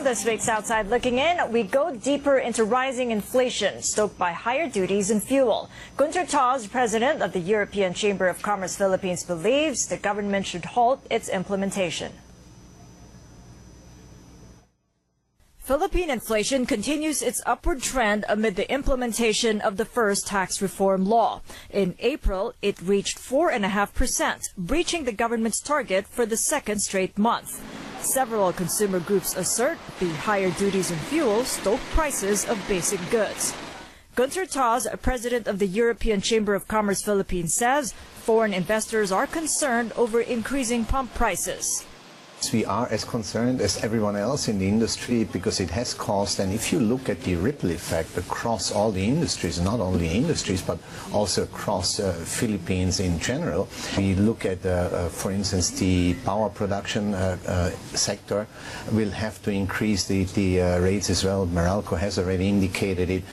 On this week's Outside Looking In, we go deeper into rising inflation stoked by higher duties and fuel. Gunter Taws, president of the European Chamber of Commerce Philippines, believes the government should halt its implementation. Philippine inflation continues its upward trend amid the implementation of the first tax reform law. In April, it reached 4.5%, breaching the government's target for the second straight month. Several consumer groups assert the higher duties on fuel stoke prices of basic goods. Gunter Taws, president of the European Chamber of Commerce Philippines, says foreign investors are concerned over increasing pump prices. We are as concerned as everyone else in the industry because it has caused, and if you look at the ripple effect across all the industries, not only industries but also across Philippines in general, we look at, for instance, the power production sector will have to increase the rates as well. Meralco has already indicated it.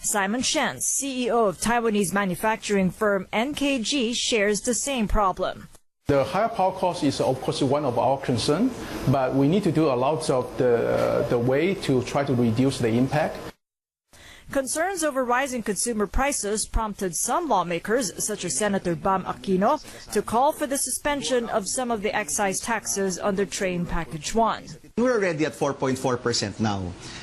Simon Shen, CEO of Taiwanese manufacturing firm NKG, shares the same problem. The higher power cost is, of course, one of our concerns, but we need to do a lot of the way to try to reduce the impact. Concerns over rising consumer prices prompted some lawmakers, such as Senator Bam Aquino, to call for the suspension of some of the excise taxes under Train Package 1. We're already at 4.4% now.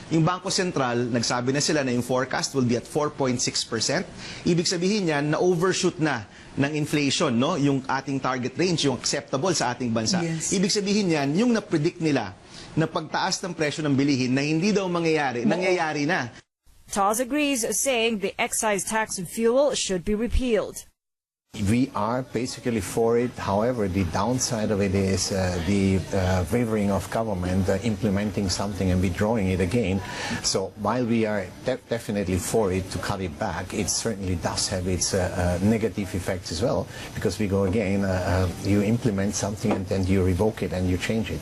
Yung Bangko Sentral, nagsabi na sila na yung forecast will be at 4.6%. Ibig sabihin yan na overshoot na ng inflation, no? Yung ating target range, yung acceptable sa ating bansa. Yes. Ibig sabihin yan, yung na-predict nila na pagtaas ng presyo ng bilihin na hindi daw mangyayari, nangyayari na. Taws agrees, saying the excise tax on fuel should be repealed. We are basically for it. However, the downside of it is the wavering of government implementing something and withdrawing it again. So while we are definitely for it to cut it back, it certainly does have its negative effects as well, because we go again, you implement something and then you revoke it and you change it.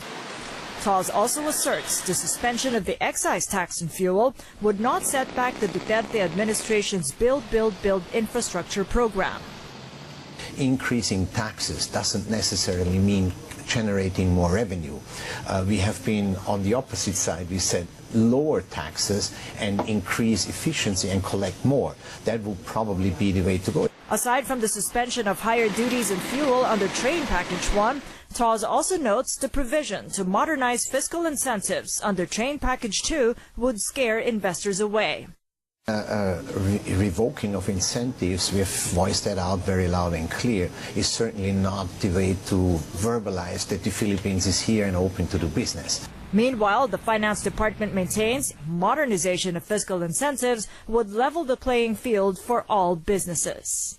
Taws also asserts the suspension of the excise tax on fuel would not set back the Duterte administration's Build infrastructure program. Increasing taxes doesn't necessarily mean generating more revenue. We have been on the opposite side. We said lower taxes and increase efficiency and collect more. That will probably be the way to go. Aside from the suspension of higher duties and fuel under Train Package 1, Taws also notes the provision to modernize fiscal incentives under Train Package 2 would scare investors away. Revoking of incentives, we have voiced that out very loud and clear, is certainly not the way to verbalize that the Philippines is here and open to do business. Meanwhile, the Finance Department maintains modernization of fiscal incentives would level the playing field for all businesses.